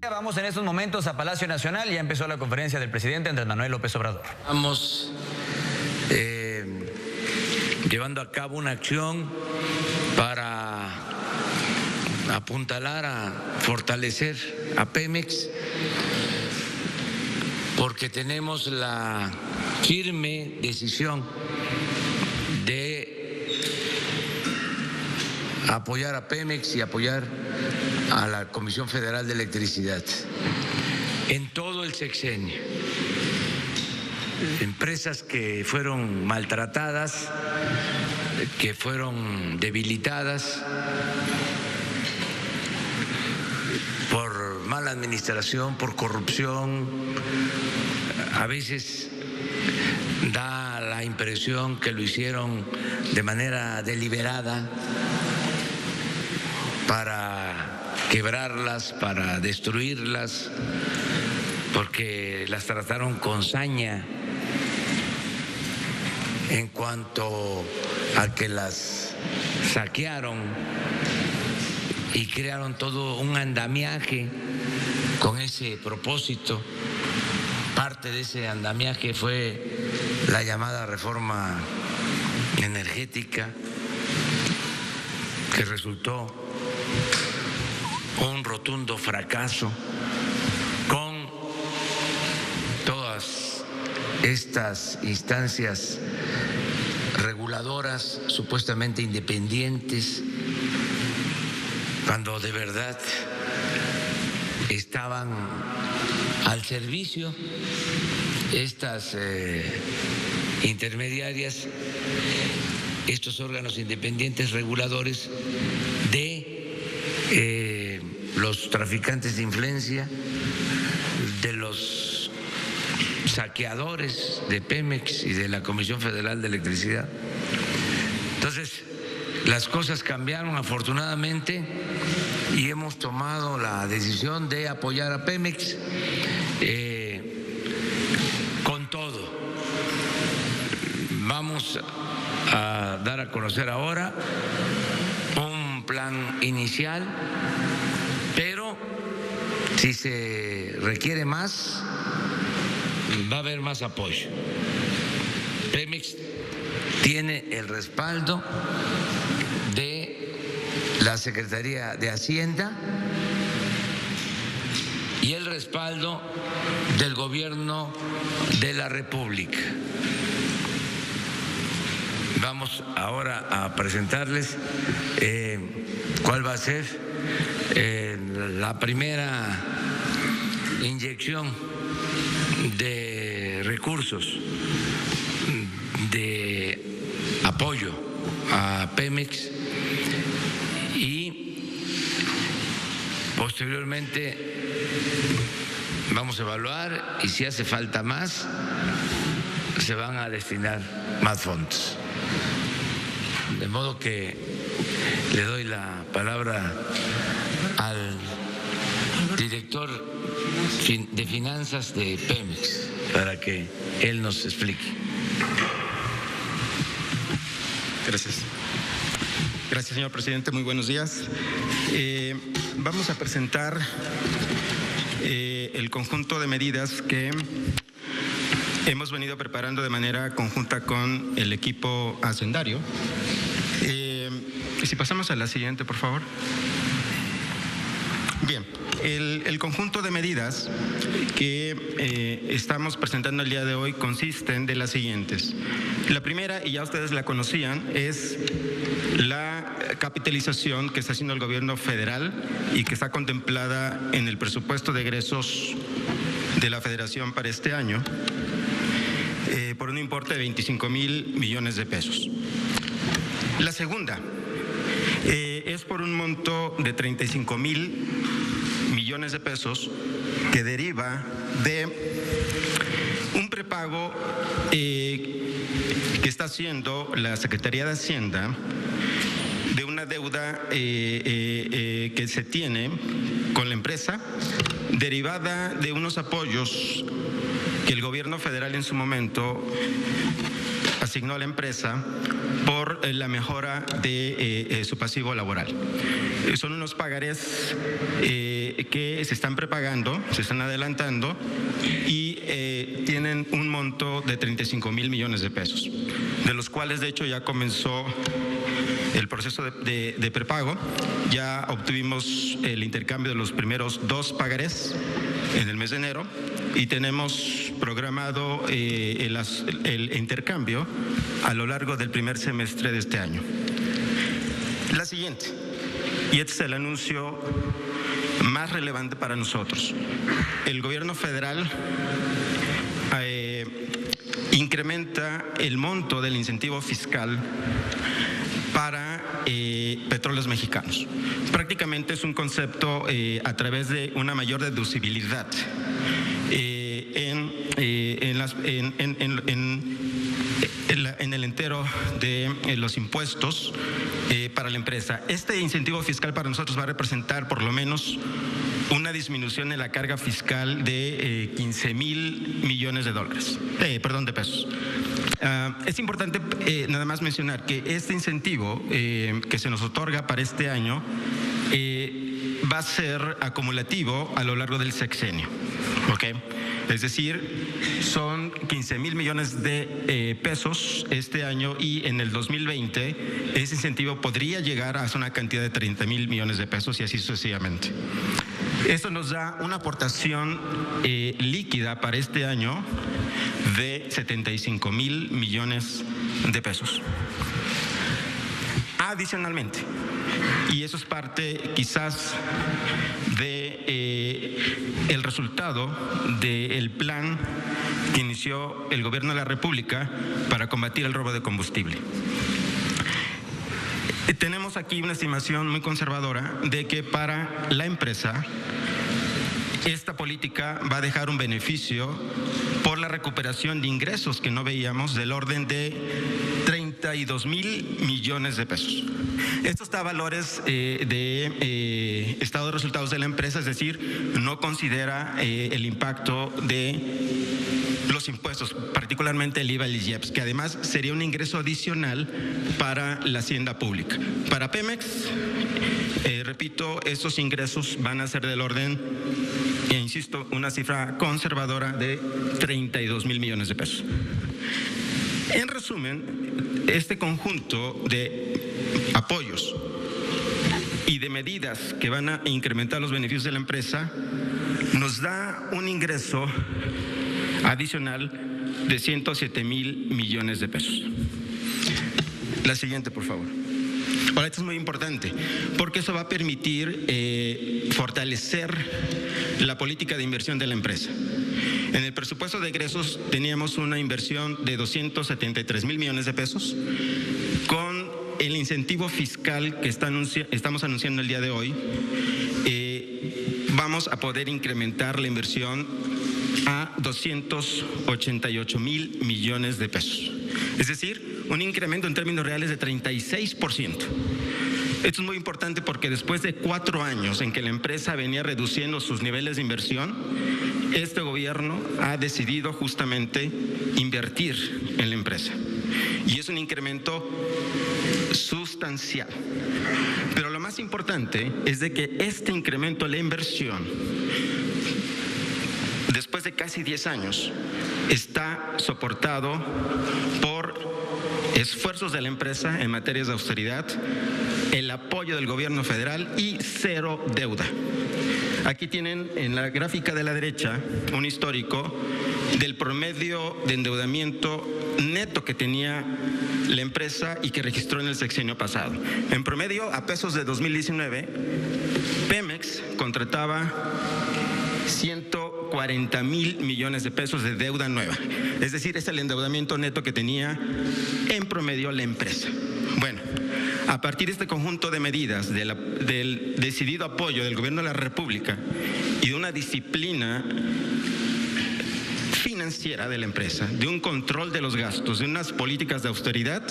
Vamos en estos momentos a Palacio Nacional. Ya empezó la conferencia del presidente Andrés Manuel López Obrador. Estamos llevando a cabo una acción para apuntalar a fortalecer a Pemex, porque tenemos la firme decisión de apoyar a Pemex y apoyar a la Comisión Federal de Electricidad en todo el sexenio. Empresas que fueron maltratadas, que fueron debilitadas por mala administración, por corrupción. A veces da la impresión que lo hicieron de manera deliberada para quebrarlas, para destruirlas, porque las trataron con saña en cuanto a que las saquearon y crearon todo un andamiaje con ese propósito. Parte de ese andamiaje fue la llamada reforma energética, que resultó un rotundo fracaso, con todas estas instancias reguladoras supuestamente independientes, cuando de verdad estaban al servicio estas intermediarias, estos órganos independientes reguladores de los traficantes de influencia, de los saqueadores de Pemex y de la Comisión Federal de Electricidad. Entonces, las cosas cambiaron afortunadamente y hemos tomado la decisión de apoyar a Pemex con todo. Vamos a dar a conocer ahora un plan inicial, pero si se requiere más, va a haber más apoyo. Pemex tiene el respaldo de la Secretaría de Hacienda y el respaldo del Gobierno de la República. Vamos ahora a presentarles cuál va a ser la primera inyección de recursos de apoyo a Pemex y posteriormente vamos a evaluar y si hace falta más se van a destinar más fondos. De modo que le doy la palabra al director de finanzas de Pemex para que él nos explique. Gracias. Gracias, señor presidente. Muy buenos días. Vamos a presentar el conjunto de medidas que hemos venido preparando de manera conjunta con el equipo hacendario. Si pasamos a la siguiente, por favor. Bien, el conjunto de medidas que estamos presentando el día de hoy consisten de las siguientes. La primera, y ya ustedes la conocían, es la capitalización que está haciendo el gobierno federal y que está contemplada en el presupuesto de egresos de la Federación para este año, por un importe de 25,000 millones de pesos. La segunda es por un monto de 35,000 millones de pesos que deriva de un prepago que está haciendo la Secretaría de Hacienda de de una deuda que se tiene con la empresa, derivada de unos apoyos que el gobierno federal en su momento asignó a la empresa por la mejora de su pasivo laboral. Son unos pagarés que se están prepagando, se están adelantando y tienen un monto de 35,000 millones de pesos, de los cuales de hecho ya comenzó el proceso de prepago. Ya obtuvimos el intercambio de los primeros 2 pagarés en el mes de enero y tenemos programado el intercambio a lo largo del primer semestre de este año. La siguiente, y este es el anuncio más relevante para nosotros. El gobierno federal incrementa el monto del incentivo fiscal para petróleos mexicanos. Prácticamente es un concepto a través de una mayor deducibilidad en el entero de los impuestos para la empresa. Este incentivo fiscal para nosotros va a representar por lo menos una disminución en la carga fiscal de 15,000 millones de pesos. Es importante nada más mencionar que este incentivo que se nos otorga para este año va a ser acumulativo a lo largo del sexenio, ¿ok? Es decir, son 15,000 millones de pesos este año y en el 2020 ese incentivo podría llegar a una cantidad de 30,000 millones de pesos y así sucesivamente. Esto nos da una aportación líquida para este año de 75,000 millones de pesos. Adicionalmente, y eso es parte quizás de el resultado del plan que inició el gobierno de la República para combatir el robo de combustible. Tenemos aquí una estimación muy conservadora de que para la empresa esta política va a dejar un beneficio por la recuperación de ingresos que no veíamos del orden de 32,000 millones de pesos. Esto está a valores de estado de resultados de la empresa, es decir, no considera el impacto de los impuestos, particularmente el IVA y el IEPS, que además sería un ingreso adicional para la hacienda pública. Para Pemex, repito, estos ingresos van a ser del orden, insisto, una cifra conservadora de 32,000 millones de pesos. En resumen, este conjunto de apoyos y de medidas que van a incrementar los beneficios de la empresa nos da un ingreso adicional de 107,000 millones de pesos. La siguiente, por favor. Ahora, esto es muy importante porque eso va a permitir fortalecer la política de inversión de la empresa. En el presupuesto de egresos teníamos una inversión de 273,000 millones de pesos. Con el incentivo fiscal que estamos anunciando el día de hoy, vamos a poder incrementar la inversión a 288,000 millones de pesos. Es decir, un incremento en términos reales de 36%. Esto es muy importante porque después de 4 años en que la empresa venía reduciendo sus niveles de inversión, este gobierno ha decidido justamente invertir en la empresa. Y es un incremento sustancial. Pero lo más importante es de que este incremento de la inversión, después de casi 10 años, está soportado por esfuerzos de la empresa en materias de austeridad, el apoyo del gobierno federal y 0 deuda. Aquí tienen en la gráfica de la derecha un histórico del promedio de endeudamiento neto que tenía la empresa y que registró en el sexenio pasado. En promedio, a pesos de 2019, Pemex contrataba 140,000 millones de pesos de deuda nueva. Es decir, es el endeudamiento neto que tenía en promedio la empresa. Bueno, a partir de este conjunto de medidas, del decidido apoyo del gobierno de la República y de una disciplina financiera de la empresa, de un control de los gastos, de unas políticas de austeridad,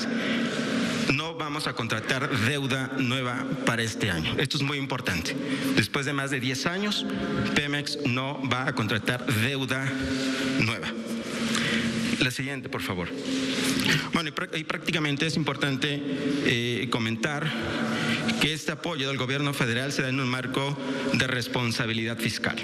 no no vamos a contratar deuda nueva para este año. Esto es muy importante. Después de más de 10 años, Pemex no va a contratar deuda nueva. La siguiente, por favor. Bueno, y prácticamente es importante comentar que este apoyo del gobierno federal se da en un marco de responsabilidad fiscal.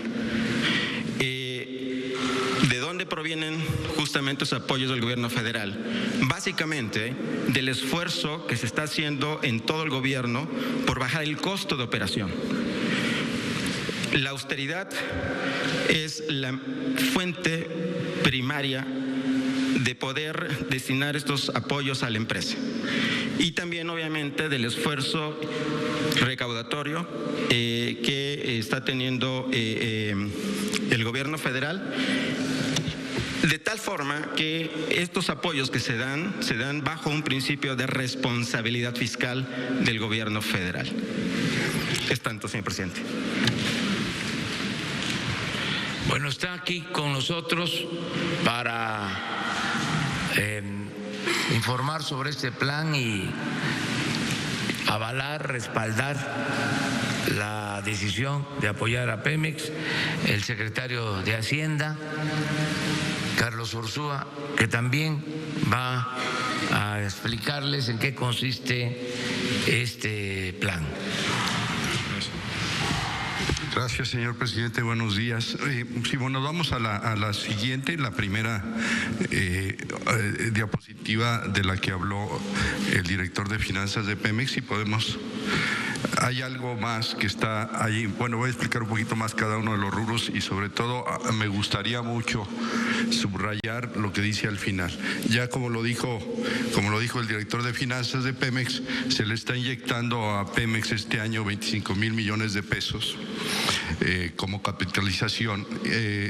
¿De dónde provienen justamente los apoyos del gobierno federal? Básicamente del esfuerzo que se está haciendo en todo el gobierno por bajar el costo de operación. La austeridad es la fuente primaria de poder destinar estos apoyos a la empresa. Y también, obviamente, del esfuerzo recaudatorio que está teniendo el gobierno federal, de tal forma que estos apoyos que se dan bajo un principio de responsabilidad fiscal del gobierno federal. Es tanto, señor presidente. Bueno, está aquí con nosotros para informar sobre este plan y avalar, respaldar la decisión de apoyar a Pemex, el secretario de Hacienda, Carlos Ursúa, que también va a explicarles en qué consiste este plan. Gracias, señor presidente. Buenos días. Sí, bueno, vamos a la siguiente, la primera diapositiva de la que habló el director de finanzas de Pemex, si podemos. Hay algo más que está allí. Bueno, voy a explicar un poquito más cada uno de los rubros y sobre todo me gustaría mucho subrayar lo que dice al final. Ya como lo dijo el director de finanzas de Pemex, se le está inyectando a Pemex este año 25,000 millones de pesos como capitalización,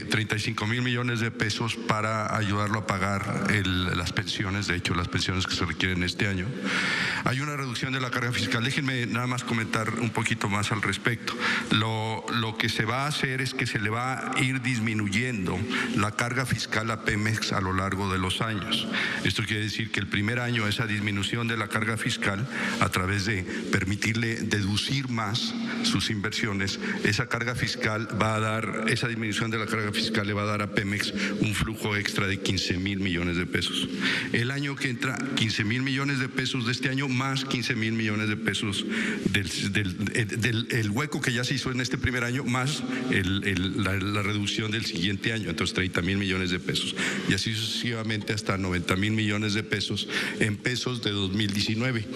35,000 millones de pesos para ayudarlo a pagar las pensiones, de hecho las pensiones que se requieren este año. Hay una reducción de la carga fiscal. Déjenme nada más comentar un poquito más al respecto. Lo que se va a hacer es que se le va a ir disminuyendo la carga fiscal a Pemex a lo largo de los años. Esto quiere decir que el primer año esa disminución de la carga fiscal, a través de permitirle deducir más sus inversiones, esa carga fiscal va a dar, esa disminución de la carga fiscal le va a dar a Pemex un flujo extra de 15,000 millones de pesos. El año que entra, 15,000 millones de pesos de este año más 15,000 millones de pesos del hueco que ya se hizo en este primer año, más la reducción del siguiente año, entonces 30,000 millones de pesos. Y así sucesivamente hasta 90,000 millones de pesos en pesos de 2019.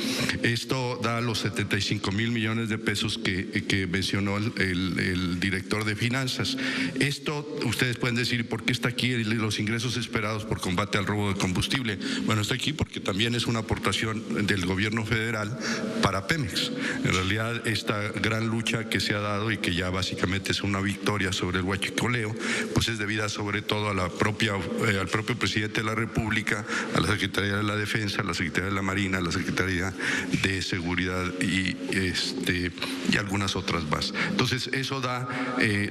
Esto da los 75,000 millones de pesos que mencionó el director de finanzas. Esto, ustedes pueden decir, ¿por qué está aquí los ingresos esperados por combate al robo de combustible? Bueno, está aquí porque también es una aportación del gobierno federal para Pemex. En realidad, esta gran lucha que se ha dado y que ya básicamente es una victoria sobre el huachicoleo, pues es debida sobre todo a al propio presidente de la República, a la Secretaría de la Defensa, a la Secretaría de la Marina, a la Secretaría de Seguridad y algunas otras más. Entonces, eso da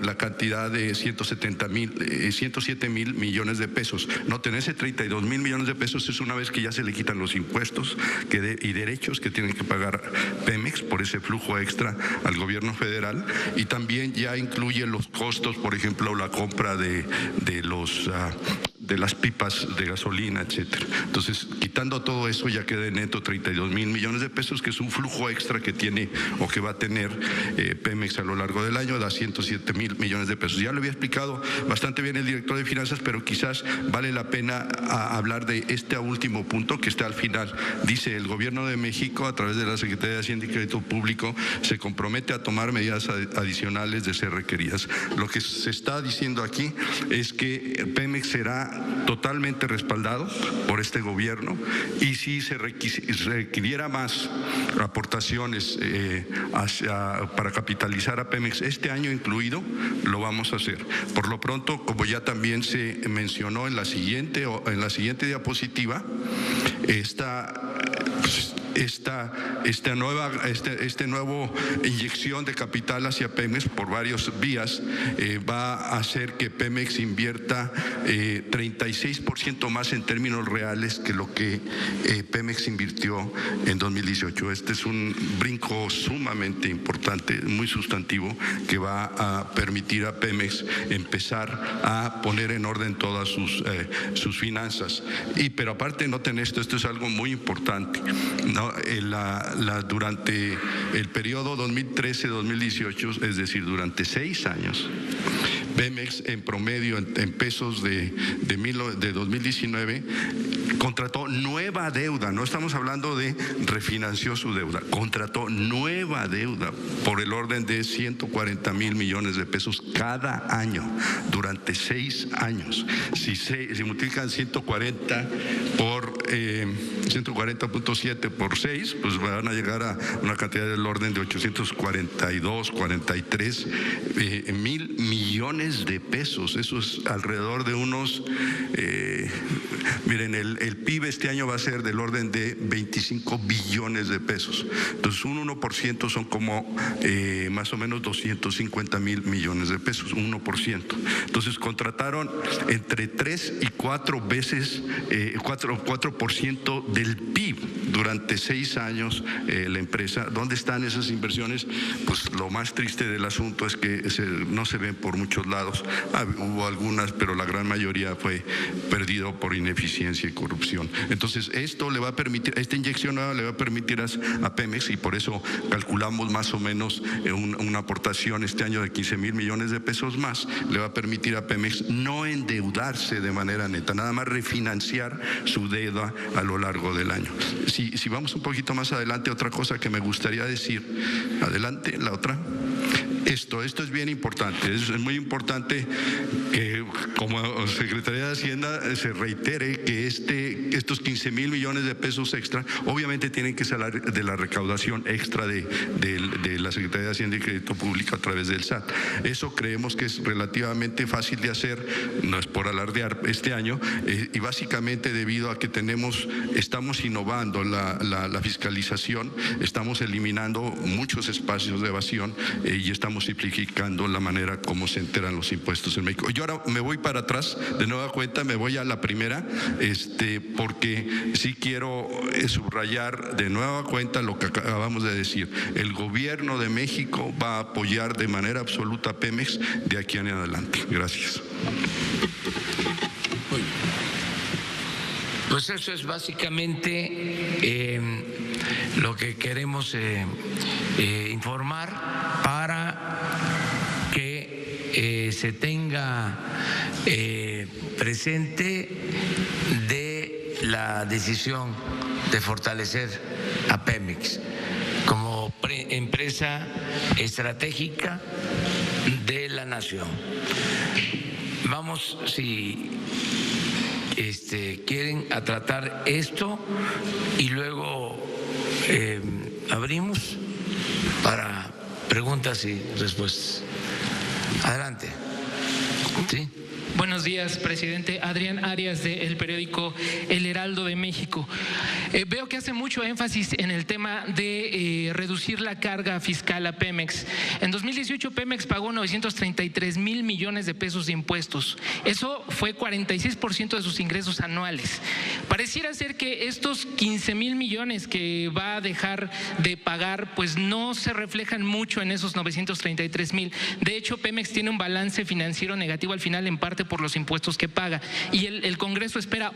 la cantidad de 107,000 millones de pesos. Noten, ese 32,000 millones de pesos es una vez que ya se le quitan los impuestos y derechos que tienen que pagar Pemex por ese flujo extra al gobierno federal, y también ya incluye los costos, por ejemplo, la compra de las pipas de gasolina, etcétera. Entonces, quitando todo eso, ya queda en neto 32,000 millones de pesos, que es un flujo extra que tiene o que va a tener Pemex a lo largo del año, da 107,000 millones de pesos. Ya lo había explicado bastante bien el director de finanzas, pero quizás vale la pena hablar de este último punto que está al final. Dice: el gobierno de México, a través de la Secretaría de Hacienda y Crédito Público, se compromete a tomar medidas adicionales de ser requeridas. Lo que se está diciendo aquí es que Pemex será totalmente respaldado por este gobierno, y si se requiriera más aportaciones para capitalizar a Pemex este año incluido, lo vamos a hacer. Por lo pronto, como ya también se mencionó en la siguiente diapositiva, esta nuevo inyección de capital hacia Pemex por varias vías va a hacer que Pemex invierta 36% más en términos reales que lo que Pemex invirtió en 2018. Este es un brinco sumamente importante, muy sustantivo, que va a permitir a Pemex empezar a poner en orden todas sus finanzas. Pero aparte, noten esto es algo muy importante, ¿no? Durante el periodo 2013-2018, es decir, durante 6 años, Pemex en promedio en pesos de 2019 contrató nueva deuda, no estamos hablando de refinanció su deuda, contrató nueva deuda por el orden de 140,000 millones de pesos cada año durante 6 años. Si multiplican 140 por 140.7 por 6, pues van a llegar a una cantidad del orden de 43 mil millones de pesos. Eso es alrededor de unos, miren, el PIB este año va a ser del orden de 25 billones de pesos. Entonces, un 1% son como más o menos 250,000 millones de pesos, 1%. Entonces, contrataron entre 3 y 4 veces, 4% del PIB durante 6 años la empresa. ¿Dónde están esas inversiones? Pues lo más triste del asunto es que no se ven por muchos lados. Hubo algunas, pero la gran mayoría fue perdido por ineficiencia y corrupción. Entonces, esto le va a permitir, esta inyección nueva le va a permitir a Pemex, y por eso calculamos más o menos una aportación este año de 15,000 millones de pesos más, le va a permitir a Pemex no endeudarse de manera neta, nada más refinanciar su deuda a lo largo del año. Si vamos un poquito más adelante, otra cosa que me gustaría decir, adelante, la otra. Esto es bien importante, es muy importante que como Secretaría de Hacienda se reitere que estos 15,000 millones de pesos extra obviamente tienen que salir de la recaudación extra de la Secretaría de Hacienda y Crédito Público a través del SAT. Eso creemos que es relativamente fácil de hacer, no es por alardear este año, y básicamente debido a que estamos innovando la fiscalización, estamos eliminando muchos espacios de evasión y estamos simplificando la manera como se enteran los impuestos en México. Yo ahora me voy para atrás, de nueva cuenta, me voy a la primera, porque sí quiero subrayar de nueva cuenta lo que acabamos de decir. El gobierno de México va a apoyar de manera absoluta a Pemex de aquí en adelante. Gracias. Pues eso es básicamente lo que queremos informar para que se tenga presente de la decisión de fortalecer a Pemex como empresa estratégica de la nación. Vamos, si quieren, a tratar esto y luego abrimos para preguntas y respuestas. Adelante. ¿Sí? Buenos días, presidente. Adrián Arias, del periódico El Heraldo de México. Veo que hace mucho énfasis en el tema de reducir la carga fiscal a Pemex. En 2018 Pemex pagó 933,000 millones de pesos de impuestos. Eso fue 46% de sus ingresos anuales. Pareciera ser que estos 15,000 millones que va a dejar de pagar, pues no se reflejan mucho en esos 933,000. De hecho, Pemex tiene un balance financiero negativo al final, en parte por los impuestos que paga, y el Congreso espera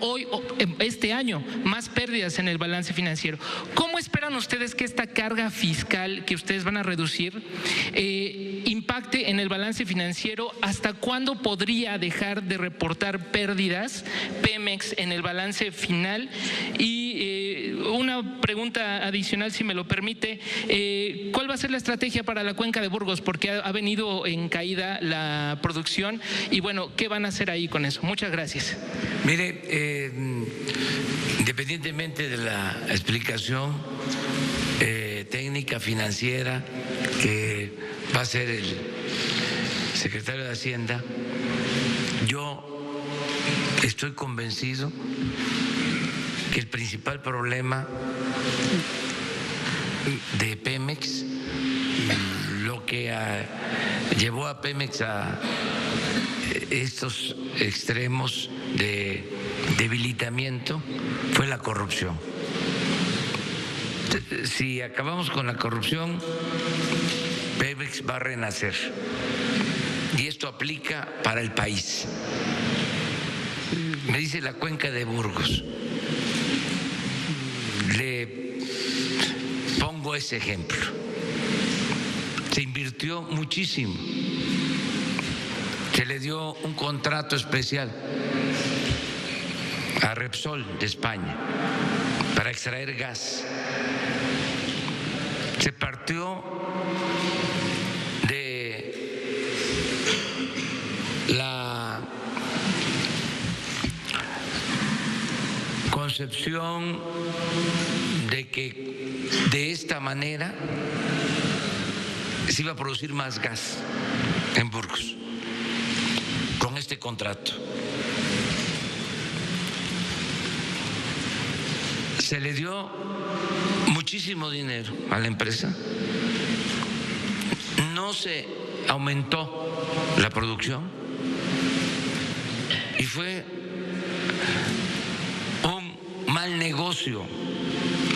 este año más pérdidas en el balance financiero. ¿Cómo esperan ustedes que esta carga fiscal que ustedes van a reducir impacte en el balance financiero? ¿Hasta cuándo podría dejar de reportar pérdidas Pemex en el balance final? Y una pregunta adicional, si me lo permite, ¿cuál va a ser la estrategia para la cuenca de Burgos? Porque ha venido en caída la producción y bueno, ¿qué van a hacer ahí con eso? Muchas gracias. Mire, independientemente de la explicación técnica financiera que va a hacer el secretario de Hacienda, yo estoy convencido que el principal problema de Pemex, lo que llevó a Pemex a estos extremos de debilitamiento fue la corrupción. Si acabamos con la corrupción, Pemex va a renacer. Y esto aplica para el país. Me dice la cuenca de Burgos. Le pongo ese ejemplo. Se invirtió muchísimo. Se le dio un contrato especial a Repsol de España para extraer gas. Se partió de la concepción de que de esta manera se iba a producir más gas en Burgos con este contrato. Se le dio muchísimo dinero a la empresa, no se aumentó la producción y fue un mal negocio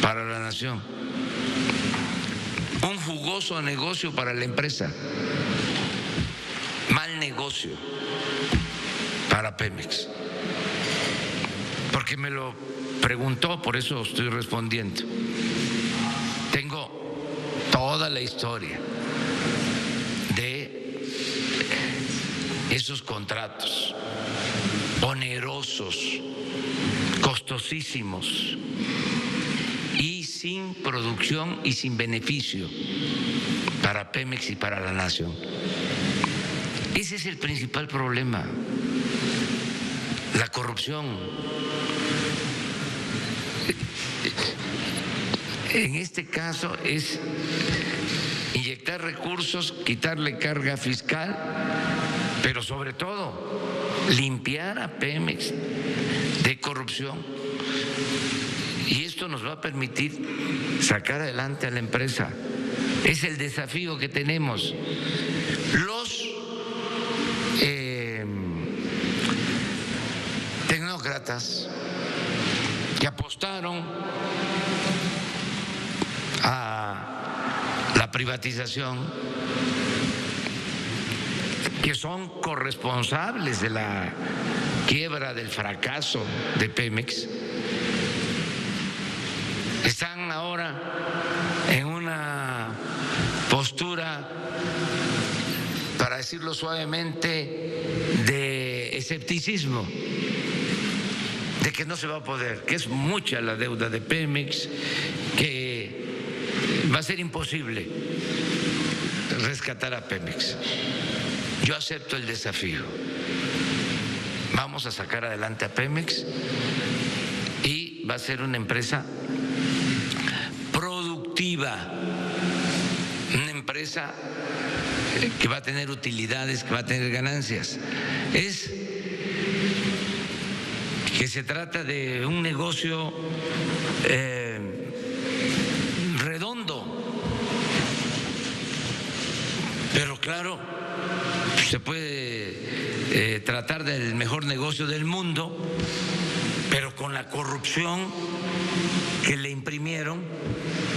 para la nación, un jugoso negocio para la empresa, mal negocio para Pemex, porque me lo preguntó, por eso estoy respondiendo. Tengo toda la historia de esos contratos onerosos, costosísimos y sin producción y sin beneficio para Pemex y para la nación. Ese es el principal problema, la corrupción. En este caso es inyectar recursos, quitarle carga fiscal, pero sobre todo limpiar a Pemex de corrupción. Y esto nos va a permitir sacar adelante a la empresa. Es el desafío que tenemos. Los tecnócratas que apostaron a la privatización, que son corresponsables de la quiebra, del fracaso de Pemex, están ahora en una postura, para decirlo suavemente, de escepticismo, de que no se va a poder, que es mucha la deuda de Pemex, que va a ser imposible rescatar a Pemex. Yo acepto el desafío. Vamos a sacar adelante a Pemex y va a ser una empresa productiva, una empresa que va a tener utilidades, que va a tener ganancias. Es que se trata de un negocio redondo, pero claro, se puede tratar del mejor negocio del mundo, pero con la corrupción que le imprimieron,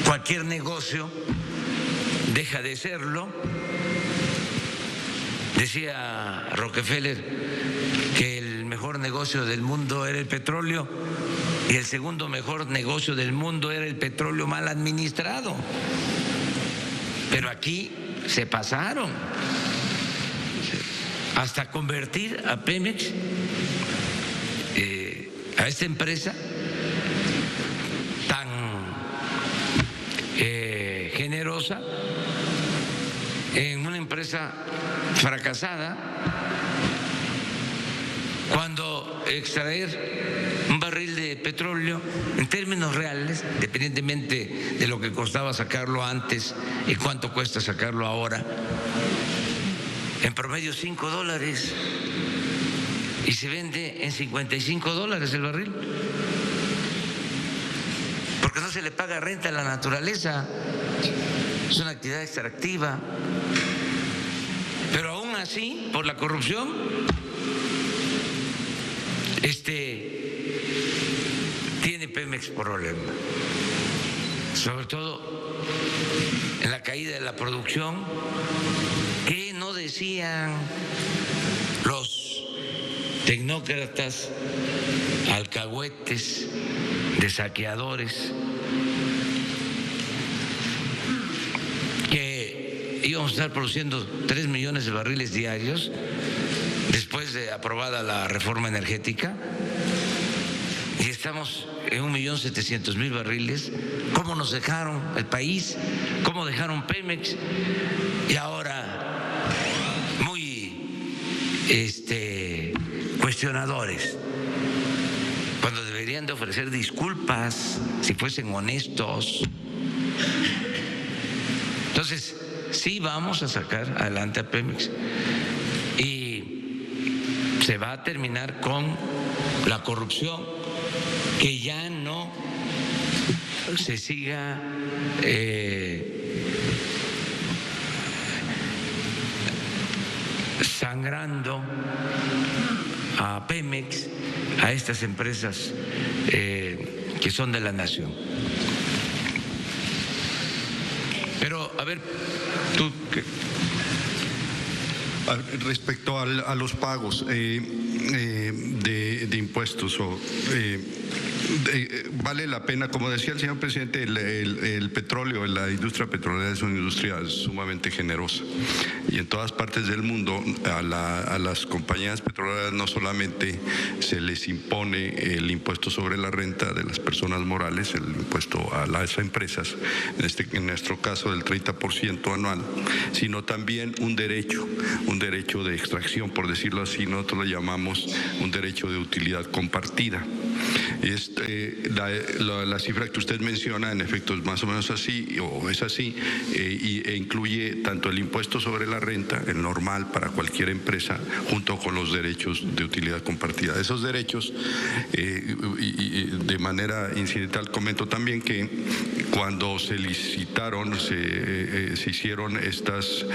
cualquier negocio deja de serlo. Decía Rockefeller que el mejor negocio del mundo era el petróleo y el segundo mejor negocio del mundo era el petróleo mal administrado. Pero aquí se pasaron hasta convertir a Pemex, a esta empresa tan generosa, en una empresa fracasada, cuando extraer un barril de petróleo en términos reales, independientemente de lo que costaba sacarlo antes y cuánto cuesta sacarlo ahora, en promedio $5, y se vende en $55 el barril, porque no se le paga renta a la naturaleza. es una actividad extractiva, pero aún así, por la corrupción, tiene Pemex problema, sobre todo en la caída de la producción. ¿Qué no decían los tecnócratas, alcahuetes, de saqueadores, que íbamos a estar produciendo 3 millones de barriles diarios después de aprobada la reforma energética? Y estamos en 1.700.000 barriles. ¿Cómo nos dejaron el país? ¿Cómo dejaron Pemex? Y ahora muy cuestionadores, cuando deberían de ofrecer disculpas si fuesen honestos. Entonces, sí vamos a sacar adelante a Pemex y se va a terminar con la corrupción, que ya no se siga sangrando a Pemex, a estas empresas que son de la nación. Pero, a ver, tú... Respecto a los pagos de impuestos, vale la pena, como decía el señor presidente, el petróleo, la industria petrolera es una industria sumamente generosa, y en todas partes del mundo a las compañías petroleras no solamente se les impone el impuesto sobre la renta de las personas morales, el impuesto a las empresas, en nuestro caso del 30% anual, sino también un derecho de extracción, por decirlo así. Nosotros lo llamamos un derecho de utilidad compartida. La cifra que usted menciona, en efecto, es más o menos así, o es así, e incluye tanto el impuesto sobre la renta, el normal para cualquier empresa, junto con los derechos de utilidad compartida. Esos derechos, y de manera incidental comento también que cuando se licitaron, se hicieron estas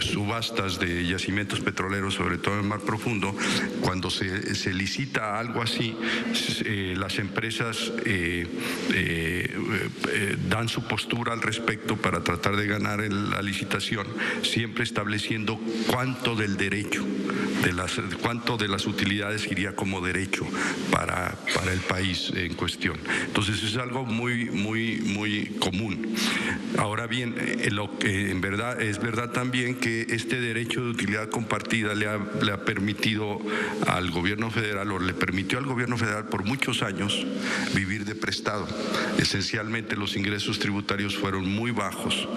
subastas de yacimientos petroleros, sobre todo en Mar Profundo, cuando se licita algo así, las empresas dan su postura al respecto para tratar de ganar la licitación, siempre estableciendo cuánto del derecho, cuánto de las utilidades iría como derecho para el país en cuestión. Entonces es algo muy común. Ahora bien, en verdad es verdad también que este derecho de utilidad compartida le ha permitido al gobierno federal, o le permitió al gobierno federal por muchos años vivir de prestado. Esencialmente los ingresos tributarios fueron muy bajos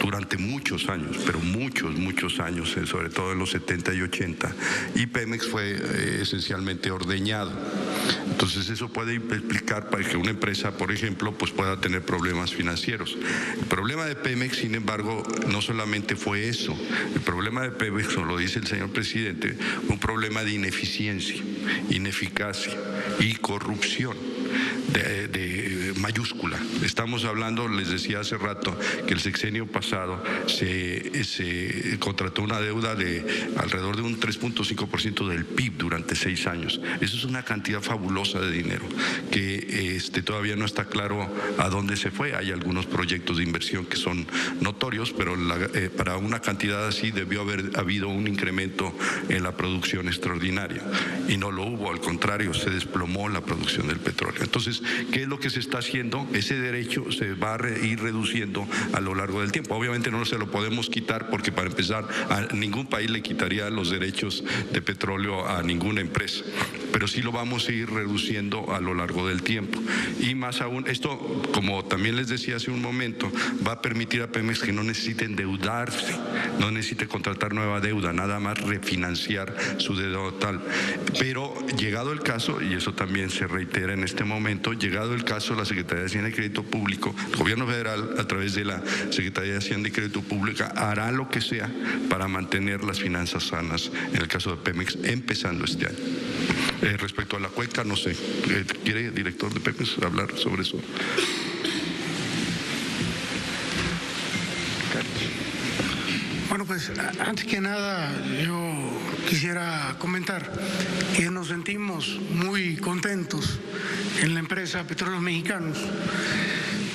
durante muchos años, pero muchos años, sobre todo en los 70 y 80, y Pemex fue esencialmente ordeñado. Entonces eso puede explicar para que una empresa, por ejemplo, pues pueda tener problemas financieros. El problema de Pemex, sin embargo, no solamente fue eso. El problema de Pemex, como lo dice el señor presidente, fue un problema de ineficiencia, ineficacia y corrupción de mayúscula. Estamos hablando, les decía hace rato, que el sexenio pasado se contrató una deuda de alrededor de un 3.5% del PIB durante 6 años. Eso es una cantidad fabulosa de dinero que todavía no está claro a dónde se fue. Hay algunos proyectos de inversión que son notorios, pero para una cantidad así debió haber habido un incremento en la producción extraordinaria, y no lo hubo, al contrario, se desplomó la producción del petróleo. Entonces, ¿qué es lo que se está haciendo? Ese derecho se va a ir reduciendo a lo largo del tiempo. Obviamente no se lo podemos quitar, porque para empezar, a ningún país le quitaría los derechos de petróleo a ninguna empresa, pero sí lo vamos a ir reduciendo a lo largo del tiempo. Y más aún, esto, como también les decía hace un momento, va a permitir a Pemex que no necesite endeudarse, no necesite contratar nueva deuda, nada más refinanciar su deuda total. Pero llegado el caso, y eso también se reitera en este momento, llegado el caso, la Secretaría de Hacienda y Crédito Público, el gobierno federal, a través de la Secretaría de Hacienda y Crédito Público, hará lo que sea para mantener las finanzas sanas en el caso de Pemex, empezando este año. Respecto a la cuenca, no sé, ¿quiere el director de Pemex hablar sobre eso? Bueno, pues antes que nada yo quisiera comentar que nos sentimos muy contentos en la empresa Petróleos Mexicanos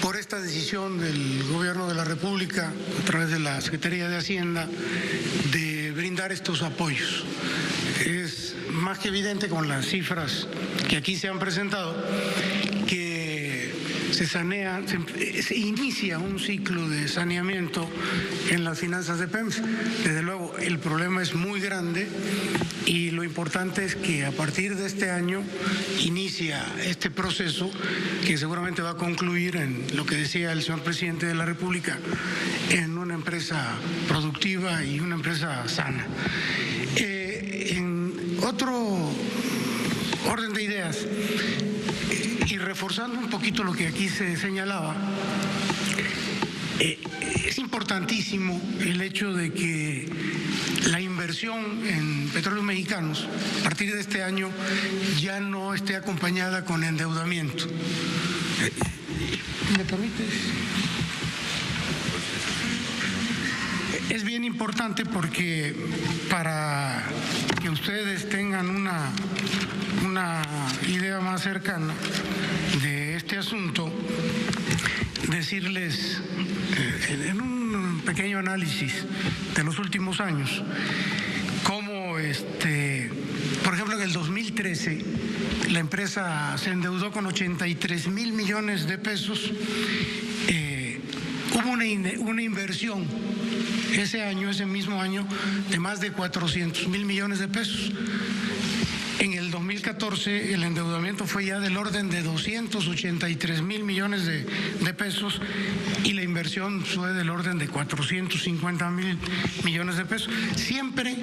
por esta decisión del Gobierno de la República a través de la Secretaría de Hacienda de brindar estos apoyos. Es más que evidente con las cifras que aquí se han presentado que se inicia un ciclo de saneamiento en las finanzas de Pemex. Desde luego, el problema es muy grande y lo importante es que a partir de este año inicia este proceso que seguramente va a concluir en lo que decía el señor presidente de la República, en una empresa productiva y una empresa sana. En otro orden de ideas, y reforzando un poquito lo que aquí se señalaba, es importantísimo el hecho de que la inversión en Petróleos Mexicanos a partir de este año ya no esté acompañada con endeudamiento. ¿Me permites? Es bien importante porque para que ustedes tengan una idea más cercana de este asunto, decirles en un pequeño análisis de los últimos años cómo, por ejemplo, en el 2013 la empresa se endeudó con 83,000 millones de pesos. Hubo una inversión ese mismo año, de más de 400,000 millones de pesos. En el 2014 el endeudamiento fue ya del orden de 283,000 millones de pesos y la inversión fue del orden de 450,000 millones de pesos. Siempre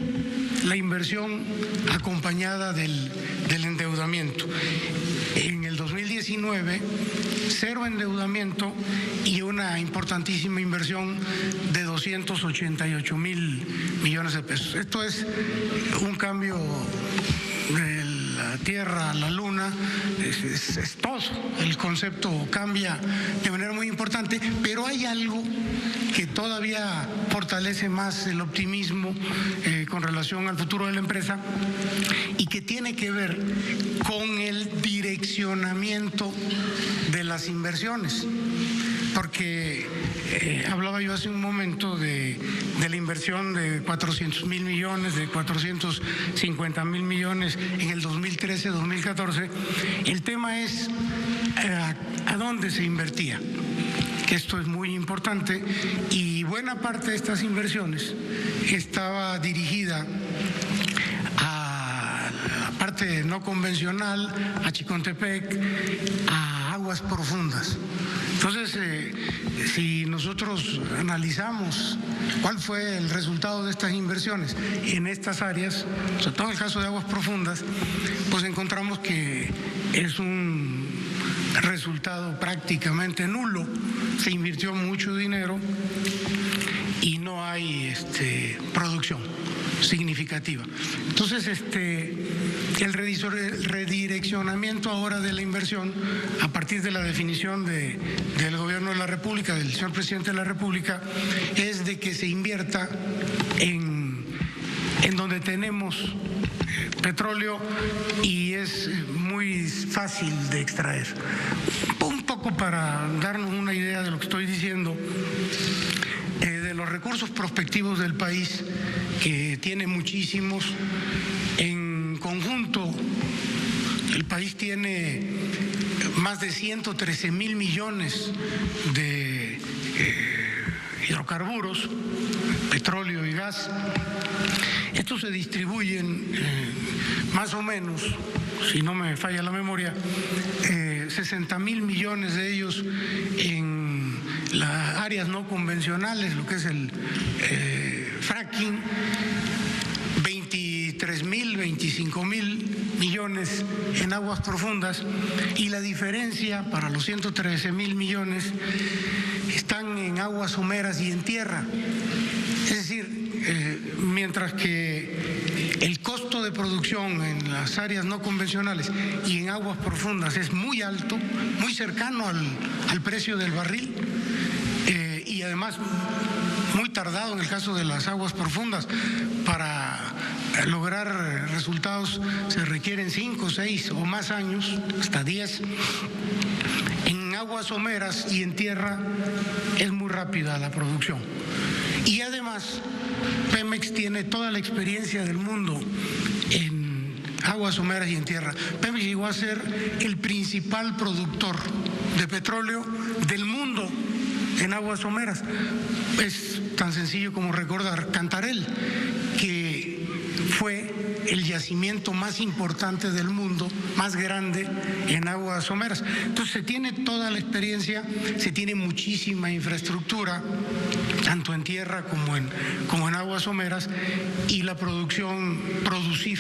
la inversión acompañada del endeudamiento. En el 2019, cero endeudamiento y una importantísima inversión de 288,000 millones de pesos. Esto es un cambio de la Tierra a la Luna, es todo. El concepto cambia de manera muy importante, pero hay algo que todavía fortalece más el optimismo con relación al futuro de la empresa y que tiene que ver con el direccionamiento de las inversiones. Porque hablaba yo hace un momento de la inversión de 400,000 millones, de 450,000 millones en el 2013-2014. El tema es a dónde se invertía, que esto es muy importante, y buena parte de estas inversiones estaba dirigida a la parte no convencional, a Chicontepec, a aguas profundas. Entonces, si nosotros analizamos cuál fue el resultado de estas inversiones en estas áreas, sobre todo en el caso de aguas profundas, pues encontramos que es un resultado prácticamente nulo. Se invirtió mucho dinero y no hay producción significativa. Entonces, el redireccionamiento ahora de la inversión, a partir de la definición del Gobierno de la República, del señor Presidente de la República, es de que se invierta en donde tenemos petróleo y es muy fácil de extraer. Un poco para darnos una idea de lo que estoy diciendo, de los recursos prospectivos del país, que tiene muchísimos. En conjunto, el país tiene más de 113,000 millones de hidrocarburos, petróleo y gas. Estos se distribuyen más o menos, si no me falla la memoria, 60,000 millones de ellos en las áreas no convencionales, lo que es el fracking, 23,000, 25,000 millones en aguas profundas, y la diferencia para los 113,000 millones están en aguas someras y en tierra. Es decir, mientras que el costo de producción en las áreas no convencionales y en aguas profundas es muy alto, muy cercano al precio del barril, y además muy tardado en el caso de las aguas profundas. Para lograr resultados se requieren 5, 6 o más años, hasta 10. En aguas someras y en tierra es muy rápida la producción. Y además, Pemex tiene toda la experiencia del mundo en aguas someras y en tierra. Pemex llegó a ser el principal productor de petróleo del mundo en aguas someras. Es tan sencillo como recordar Cantarell, que fue el yacimiento más importante del mundo, más grande en aguas someras. Entonces se tiene toda la experiencia, se tiene muchísima infraestructura, tanto en tierra como en aguas someras, y la producir,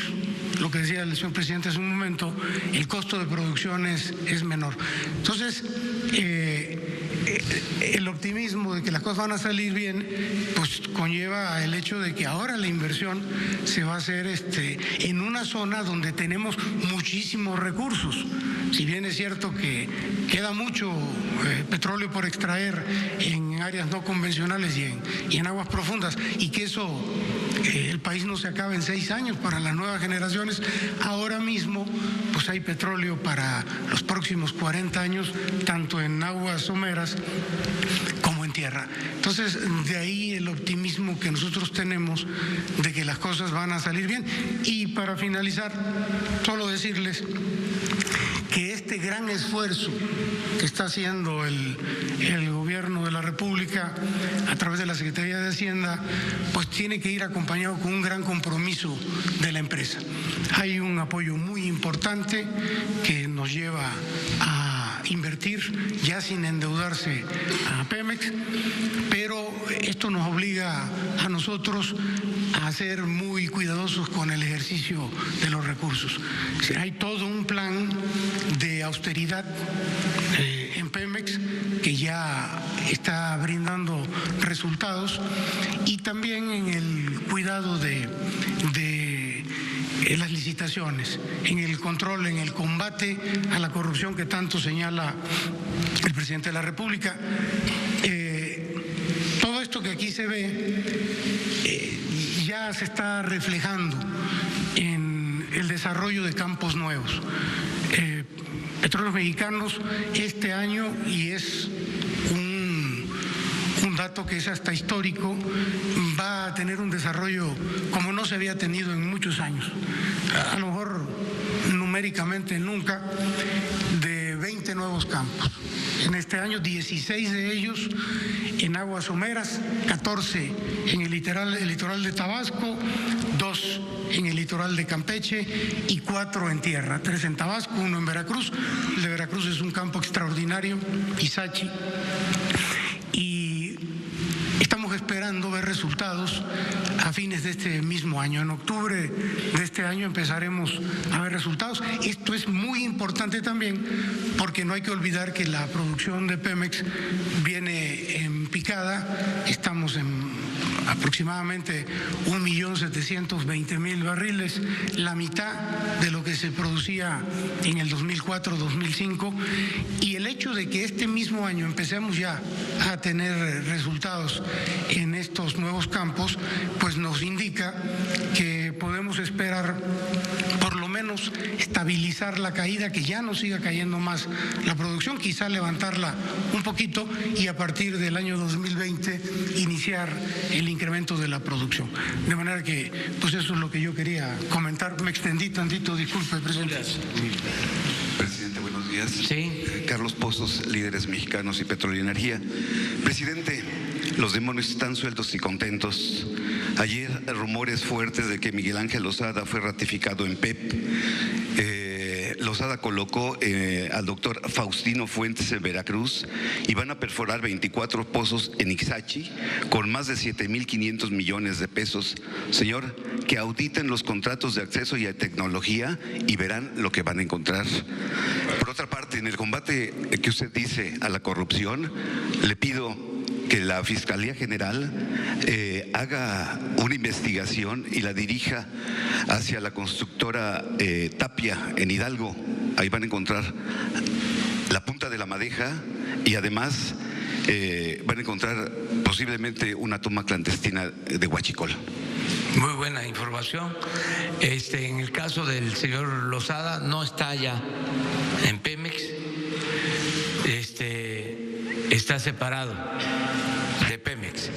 lo que decía el señor presidente hace un momento, el costo de producción es menor. Entonces, el optimismo de que las cosas van a salir bien, pues conlleva el hecho de que ahora la inversión se va a hacer en una zona donde tenemos muchísimos recursos. Si bien es cierto que queda mucho petróleo por extraer en áreas no convencionales y en aguas profundas, y que eso el país no se acaba en 6 años para las nuevas generaciones, ahora mismo pues hay petróleo para los próximos 40 años, tanto en aguas someras como en tierra. Entonces, de ahí el optimismo que nosotros tenemos de que las cosas van a salir bien. Y para finalizar, solo decirles que este gran esfuerzo que está haciendo el gobierno de la República a través de la Secretaría de Hacienda, pues tiene que ir acompañado con un gran compromiso de la empresa. Hay un apoyo muy importante que nos lleva a invertir ya sin endeudarse a Pemex, pero esto nos obliga a nosotros a ser muy cuidadosos con el ejercicio de los recursos. O sea, hay todo un plan de austeridad en Pemex que ya está brindando resultados, y también en el cuidado de las licitaciones, en el control, en el combate a la corrupción que tanto señala el presidente de la República. Todo esto que aquí se ve ya se está reflejando en el desarrollo de campos nuevos. Petróleos Mexicanos este año, y es un dato que es hasta histórico, va a tener un desarrollo como no se había tenido en muchos años, a lo mejor numéricamente nunca, de 20 nuevos campos. En este año 16 de ellos en aguas someras, 14 en el litoral de Tabasco, 2 en el litoral de Campeche y 4 en tierra, 3 en Tabasco, 1 en Veracruz. El de Veracruz es un campo extraordinario, Ixachi, y estamos esperando ver resultados a fines de este mismo año. En octubre de este año empezaremos a ver resultados. Esto es muy importante también porque no hay que olvidar que la producción de Pemex viene en picada. Estamos en aproximadamente 1.720.000 barriles, la mitad de lo que se producía en el 2004-2005, y el hecho de que este mismo año empecemos ya a tener resultados en estos nuevos campos, pues nos indica que podemos esperar por lo menos estabilizar la caída, que ya no siga cayendo más la producción, quizá levantarla un poquito, y a partir del año 2020 iniciar el incremento de la producción. De manera que, pues eso es lo que yo quería comentar. Me extendí tantito, disculpe, presidente. Presidente, buenos días. Sí. Carlos Pozos, Líderes Mexicanos y Petróleo y Energía. Presidente, los demonios están sueltos y contentos. Ayer rumores fuertes de que Miguel Ángel Lozada fue ratificado en PEP. Lozada colocó al doctor Faustino Fuentes en Veracruz y van a perforar 24 pozos en Ixachi con más de 7.500 millones de pesos. Señor, que auditen los contratos de acceso y a tecnología y verán lo que van a encontrar. Por otra parte, en el combate que usted dice a la corrupción, le pido que la Fiscalía General haga una investigación y la dirija hacia la constructora Tapia en Hidalgo. Ahí van a encontrar la punta de la madeja, y además van a encontrar posiblemente una toma clandestina de huachicol. Muy buena información. En el caso del señor Lozada, no está ya en Pemex, está separado de Pemex.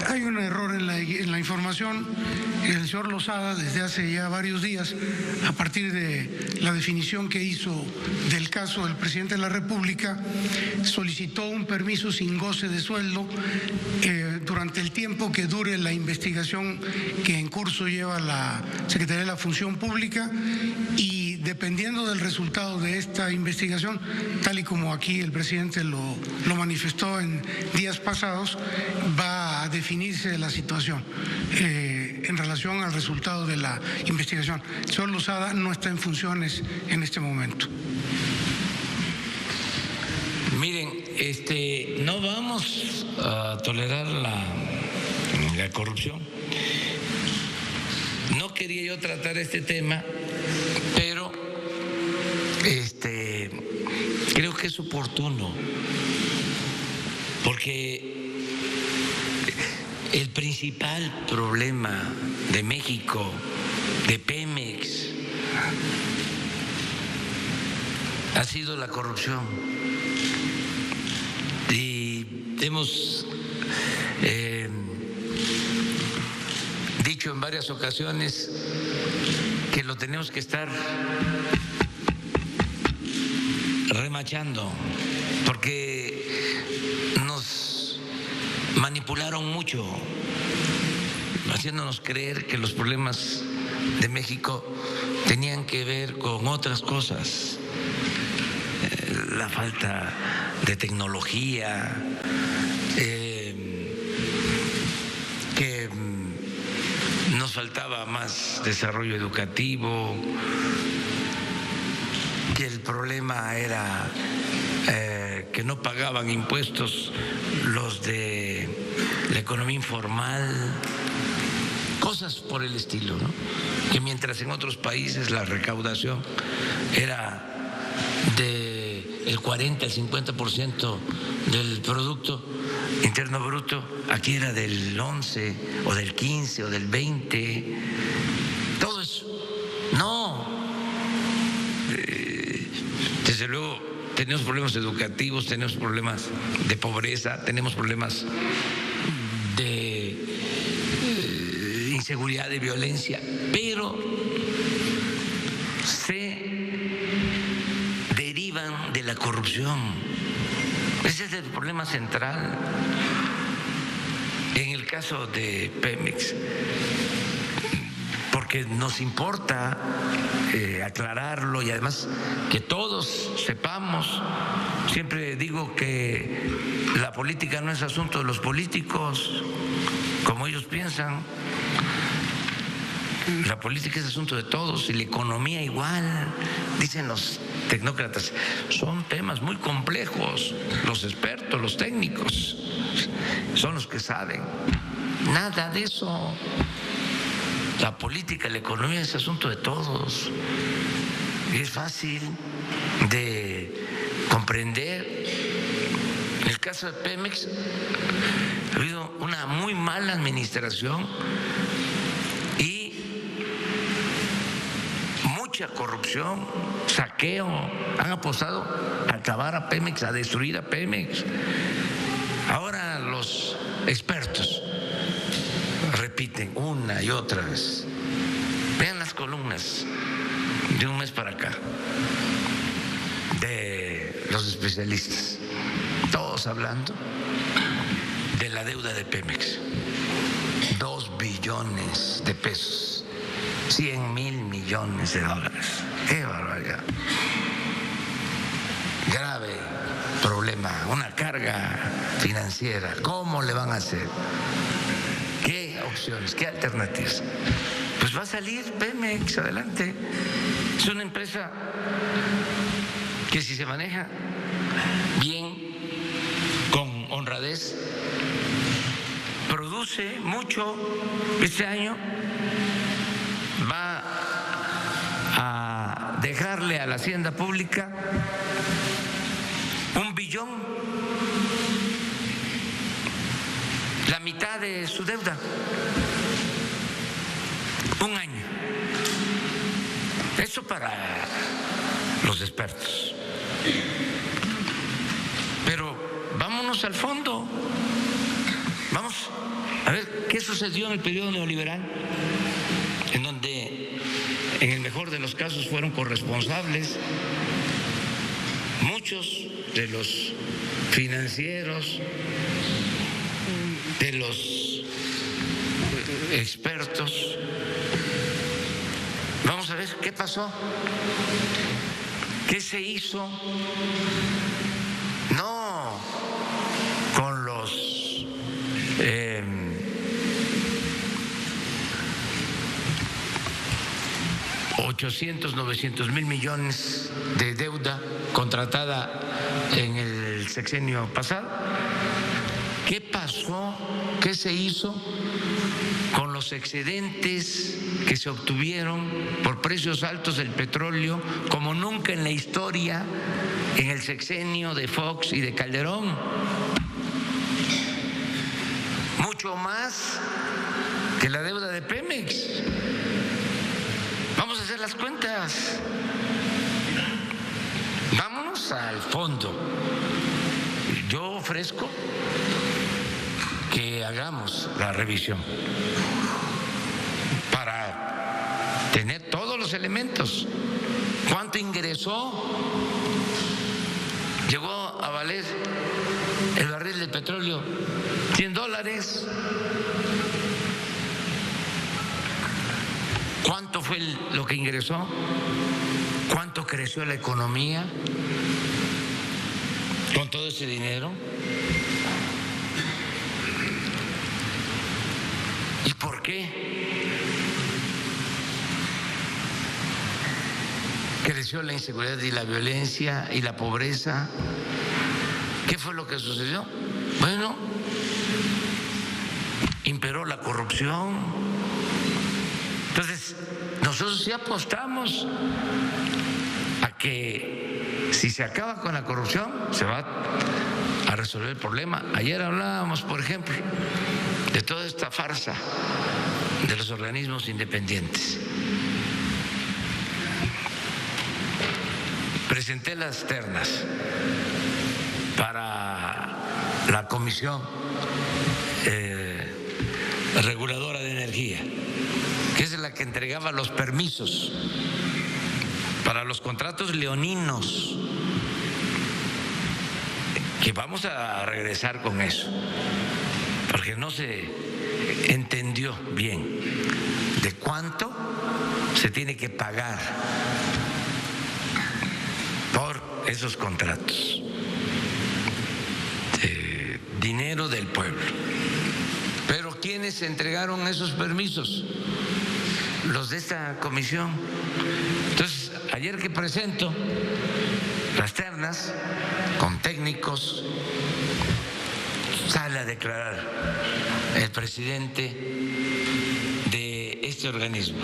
Hay un error en la información. El señor Lozada, desde hace ya varios días, a partir de la definición que hizo del caso del presidente de la República, solicitó un permiso sin goce de sueldo durante el tiempo que dure la investigación que en curso lleva la Secretaría de la Función Pública, y dependiendo del resultado de esta investigación, tal y como aquí el presidente lo manifestó en días pasados, va a definirse la situación en relación al resultado de la investigación. El señor Lozada no está en funciones en este momento. Miren, no vamos a tolerar la corrupción. No quería yo tratar este tema, pero creo que es oportuno, porque el principal problema de México, de Pemex, ha sido la corrupción. Y hemos dicho en varias ocasiones que lo tenemos que estar remachando, porque nos manipularon mucho, haciéndonos creer que los problemas de México tenían que ver con otras cosas, la falta de tecnología, que nos faltaba más desarrollo educativo, que el problema era que no pagaban impuestos los de la economía informal, cosas por el estilo, ¿no? Que mientras en otros países la recaudación era del 40 al 50% del Producto Interno Bruto, aquí era del 11 o del 15 o del 20, todo eso. No, desde luego tenemos problemas educativos, tenemos problemas de pobreza, tenemos problemas de inseguridad, de violencia, pero se derivan de la corrupción. Ese es el problema central. En el caso de Pemex, porque nos importa aclararlo y además que todos sepamos. Siempre digo que la política no es asunto de los políticos, como ellos piensan. La política es asunto de todos y la economía igual. Dicen los tecnócratas, son temas muy complejos. Los expertos, los técnicos, son los que saben. Nada de eso. La política, la economía es asunto de todos. Y es fácil de comprender. En el caso de Pemex ha habido una muy mala administración y mucha corrupción, saqueo. Han apostado a acabar a Pemex, a destruir a Pemex. Ahora los expertos repiten una y otra vez. Vean las columnas de un mes para acá de los especialistas, todos hablando de la deuda de Pemex. 2 billones de pesos, 100,000 millones de dólares. ¡Qué barbaridad! Grave problema, una carga financiera. ¿Cómo le van a hacer? ¿Qué opciones? ¿Qué alternativas? Pues va a salir Pemex adelante. Es una empresa que si se maneja bien, con honradez, produce reduce mucho este año, va a dejarle a la hacienda pública 1 billón, la mitad de su deuda, un año. Eso para los expertos. Pero vámonos al fondo. Vamos a ver qué sucedió en el periodo neoliberal, en donde en el mejor de los casos fueron corresponsables muchos de los financieros, de los expertos. Vamos a ver qué pasó, qué se hizo, no con los 800, 900 mil millones de deuda contratada en el sexenio pasado. ¿Qué pasó? ¿Qué se hizo con los excedentes que se obtuvieron por precios altos del petróleo como nunca en la historia en el sexenio de Fox y de Calderón? Mucho más que la deuda de Pemex. Vamos a hacer las cuentas. Vámonos al fondo. Yo ofrezco que hagamos la revisión para tener todos los elementos. ¿Cuánto ingresó? Llegó a valer el barril de petróleo $100. ¿Cuánto fue lo que ingresó? ¿Cuánto creció la economía con todo ese dinero? ¿Y por qué creció la inseguridad y la violencia y la pobreza? ¿Qué fue lo que sucedió? Bueno, imperó la corrupción. Entonces, nosotros sí apostamos a que si se acaba con la corrupción, se va a resolver el problema. Ayer hablábamos, por ejemplo, de toda esta farsa de los organismos independientes. Presenté las ternas para la Comisión Reguladora de Energía, que es la que entregaba los permisos para los contratos leoninos, que vamos a regresar con eso, porque no se entendió bien de cuánto se tiene que pagar por esos contratos. Dinero del pueblo. Pero ¿quiénes entregaron esos permisos? Los de esta comisión. Entonces, ayer que presento las ternas con técnicos, sale a declarar el presidente de este organismo,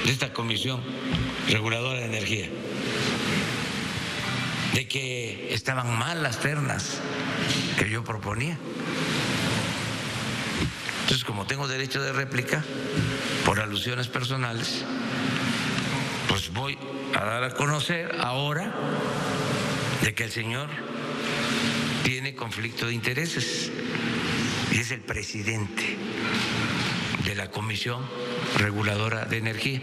de esta Comisión Reguladora de Energía, de que estaban mal las ternas que yo proponía. Entonces, como tengo derecho de réplica por alusiones personales, pues voy a dar a conocer ahora de que el señor tiene conflicto de intereses y es el presidente de la Comisión Reguladora de Energía.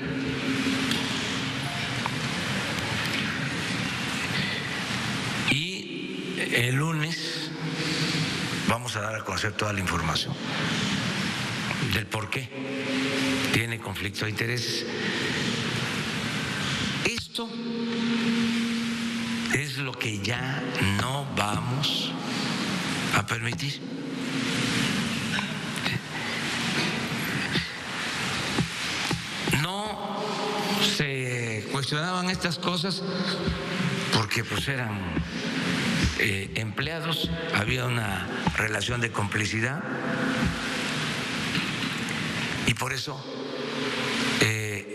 Y el lunes vamos a dar a conocer toda la información del por qué tiene conflicto de intereses. Esto es lo que ya no vamos a permitir. No se cuestionaban estas cosas porque pues eran empleados, había una relación de complicidad. por eso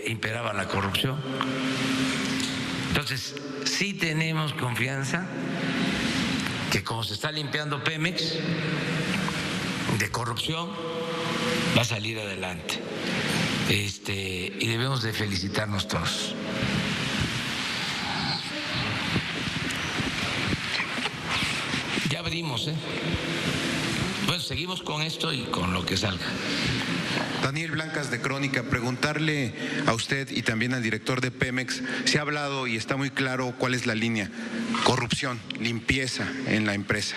imperaba la corrupción. Entonces, sí tenemos confianza que como se está limpiando Pemex de corrupción, va a salir adelante. Y debemos de felicitarnos todos. Ya abrimos, Bueno, seguimos con esto y con lo que salga. Daniel Blancas de Crónica, preguntarle a usted y también al director de Pemex, se ha hablado y está muy claro cuál es la línea: corrupción, limpieza en la empresa.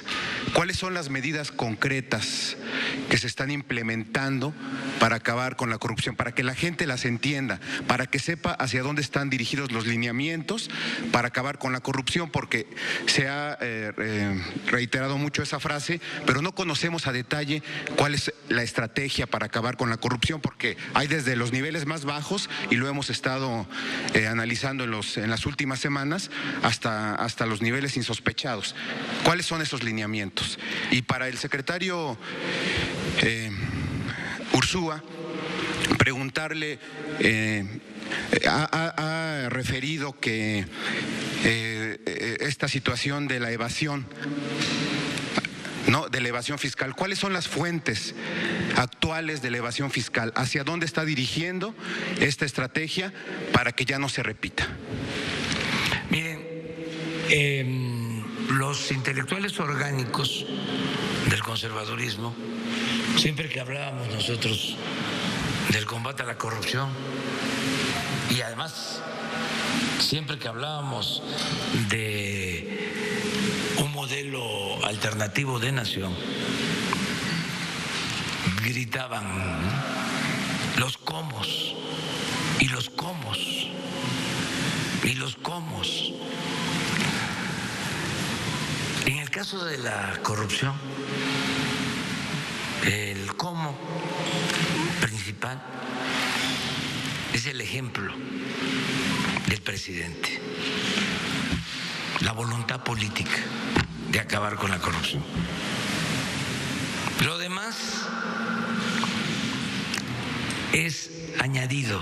¿Cuáles son las medidas concretas que se están implementando para acabar con la corrupción, para que la gente las entienda, para que sepa hacia dónde están dirigidos los lineamientos para acabar con la corrupción? Porque se ha reiterado mucho esa frase, pero no conocemos a detalle cuál es la estrategia para acabar con la corrupción, porque hay desde los niveles más bajos, y lo hemos estado analizando en las últimas semanas, hasta los niveles insospechados. ¿Cuáles son esos lineamientos? Y para el secretario Ursúa, preguntarle, ha referido que esta situación de la evasión, de la evasión fiscal, ¿cuáles son las fuentes actuales de la evasión fiscal? ¿Hacia dónde está dirigiendo esta estrategia para que ya no se repita? Miren, los intelectuales orgánicos del conservadurismo, siempre que hablábamos nosotros del combate a la corrupción, y además siempre que hablábamos de un modelo alternativo de nación, gritaban los comos y los comos y los comos. En el caso de la corrupción, el cómo principal es el ejemplo del presidente, la voluntad política de acabar con la corrupción. Lo demás es añadido.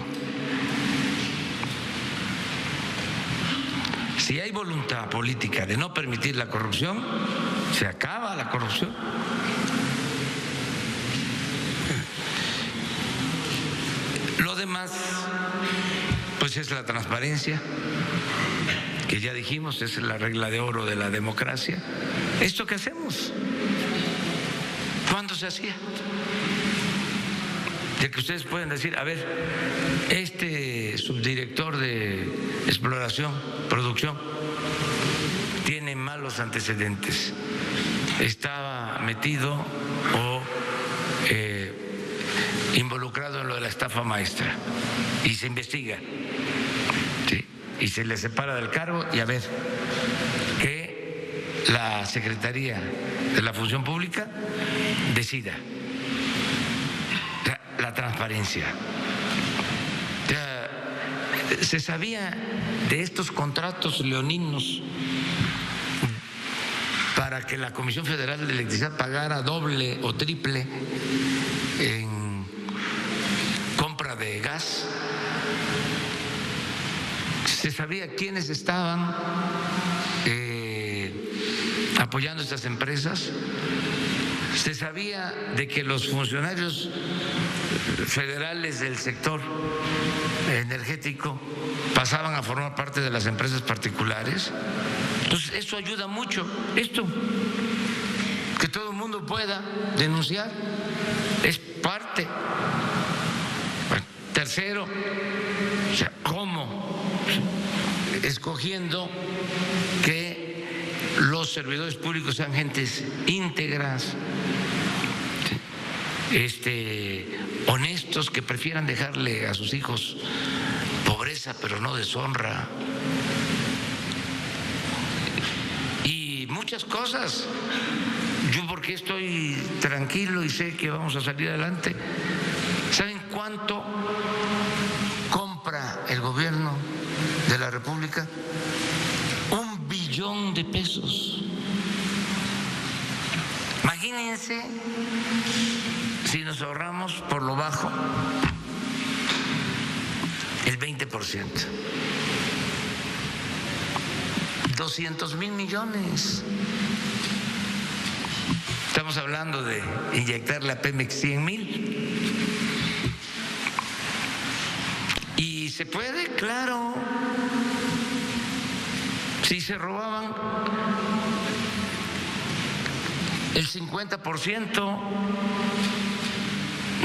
Si hay voluntad política de no permitir la corrupción, se acaba la corrupción. Lo demás, pues es la transparencia, que ya dijimos, es la regla de oro de la democracia. ¿Esto qué hacemos? ¿Cuándo se hacía? De que ustedes pueden decir, a ver, este subdirector de exploración, producción, tiene malos antecedentes, estaba metido o involucrado en lo de la estafa maestra, y se investiga, ¿sí? Y se le separa del cargo, y a ver, que la Secretaría de la Función Pública decida. La transparencia. Se sabía de estos contratos leoninos para que la Comisión Federal de Electricidad pagara doble o triple en compra de gas. Se sabía quiénes estaban apoyando estas empresas. Se sabía de que los funcionarios federales del sector energético pasaban a formar parte de las empresas particulares. Entonces, eso ayuda mucho, esto, que todo el mundo pueda denunciar, es parte. Bueno, tercero, o sea, ¿cómo? Escogiendo que los servidores públicos sean gentes íntegras, honestos, que prefieran dejarle a sus hijos pobreza pero no deshonra, y muchas cosas. Yo, porque estoy tranquilo y sé que vamos a salir adelante. ¿Saben cuánto compra el gobierno de la República? 1 billón de pesos. Imagínense si nos ahorramos por lo bajo el 20%. 200,000 millones. Estamos hablando de inyectarle a Pemex 100,000. ¿Y se puede? Claro. Si se robaban el 50%,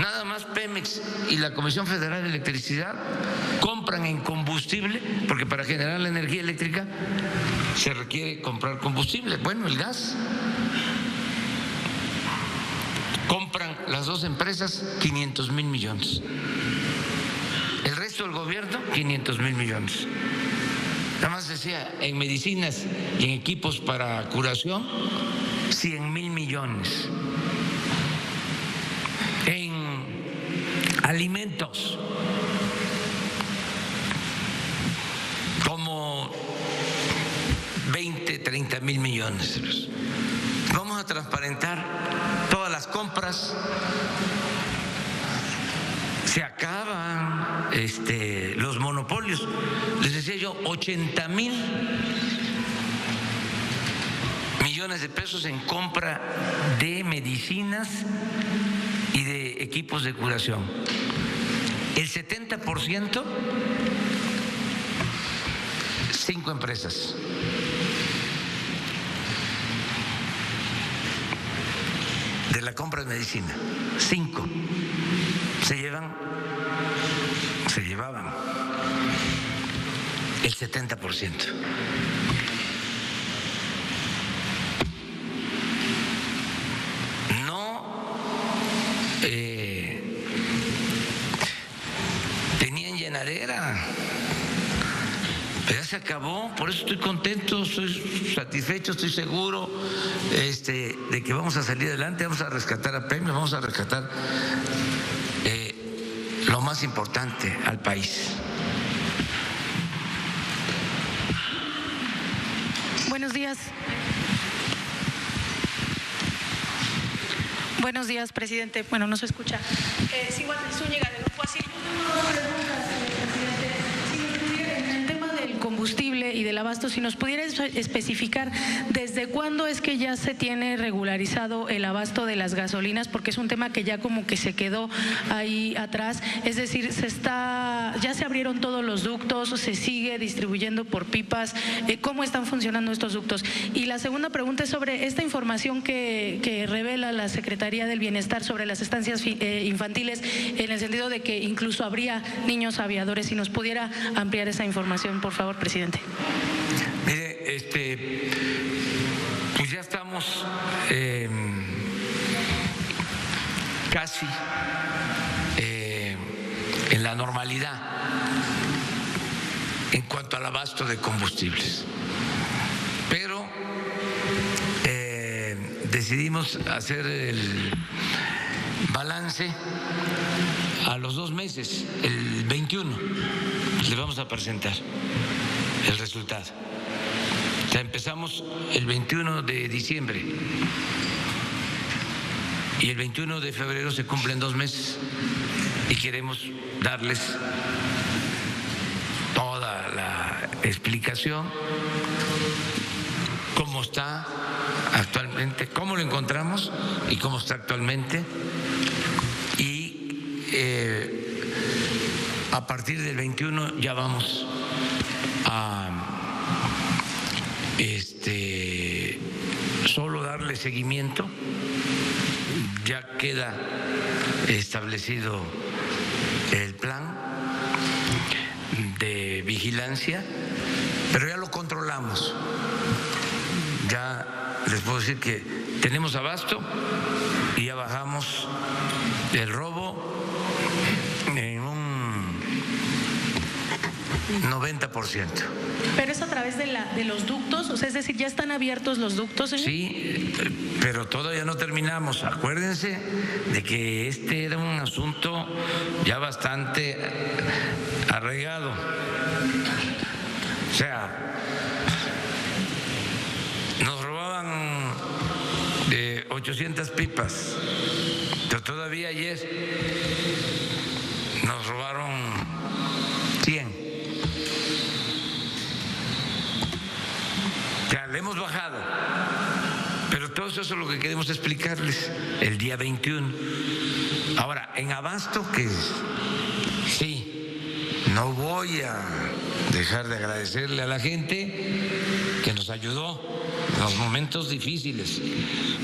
nada más Pemex y la Comisión Federal de Electricidad compran en combustible, porque para generar la energía eléctrica se requiere comprar combustible, bueno, el gas. Compran las dos empresas 500,000 millones. El resto del gobierno, 500,000 millones. Nada más decía, en medicinas y en equipos para curación, 100,000 millones. En alimentos, como 20, 30,000 millones. Vamos a transparentar todas las compras. Se acaban los monopolios. Les decía yo, 80,000 millones de pesos en compra de medicinas y de equipos de curación. El 70%, 5 empresas. De la compra de medicina, 5 se llevaban el 70%. No tenían llenadera. Pero ya se acabó, por eso estoy contento, estoy satisfecho, estoy seguro de que vamos a salir adelante, vamos a rescatar a Pemex, vamos a rescatar lo más importante al país. Buenos días. Buenos días, presidente. Bueno, no se escucha. Sigua Zúñiga, del Grupo Así. Combustible y del abasto, si nos pudiera especificar desde cuándo es que ya se tiene regularizado el abasto de las gasolinas, porque es un tema que ya como que se quedó ahí atrás, es decir, ya se abrieron todos los ductos, se sigue distribuyendo por pipas, ¿cómo están funcionando estos ductos? Y la segunda pregunta es sobre esta información que revela la Secretaría del Bienestar sobre las estancias infantiles, en el sentido de que incluso habría niños aviadores. Si nos pudiera ampliar esa información, por favor, presidente. Mire, pues ya estamos casi en la normalidad en cuanto al abasto de combustibles, pero decidimos hacer el balance a los 2 meses, el 21, le vamos a presentar el resultado. O sea, empezamos el 21 de diciembre y el 21 de febrero se cumplen 2 meses y queremos darles toda la explicación, cómo está actualmente, cómo lo encontramos y cómo está actualmente, y a partir del 21 ya vamos a solo darle seguimiento. Ya queda establecido el plan de vigilancia, pero ya lo controlamos. Ya les puedo decir que tenemos abasto y ya bajamos el robo en un 90%. Pero es a través de los ductos, o sea, es decir, ¿ya están abiertos los ductos, señor? Sí, pero todavía no terminamos. Acuérdense de que este era un asunto ya bastante arraigado. O sea, nos robaban 800 pipas, pero todavía ayer nos robaron 100. Ya le hemos bajado. Pero todo eso es lo que queremos explicarles el día 21. Ahora, en abasto, que sí, no voy a dejar de agradecerle a la gente que nos ayudó en los momentos difíciles,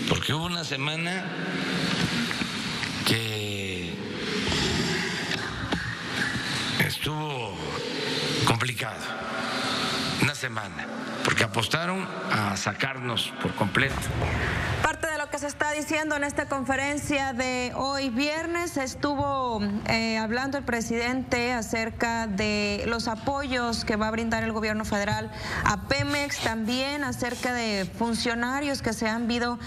porque hubo una semana que estuvo complicado, una semana, porque apostaron a sacarnos por completo. Parte de lo que se está diciendo en esta conferencia de hoy viernes, estuvo hablando el presidente acerca de los apoyos que va a brindar el gobierno federal a Pemex, también acerca de funcionarios que se han visto,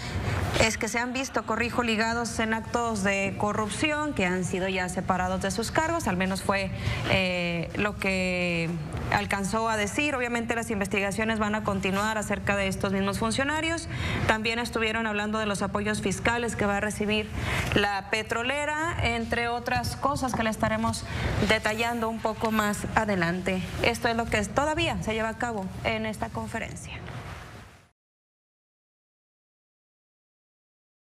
ligados en actos de corrupción, que han sido ya separados de sus cargos, al menos fue lo que alcanzó a decir. Obviamente las investigaciones van a continuar acerca de estos mismos funcionarios. También estuvieron hablando de los apoyos fiscales que va a recibir la petrolera, entre otras cosas que le estaremos detallando un poco más adelante. Esto es lo que todavía se lleva a cabo en esta conferencia.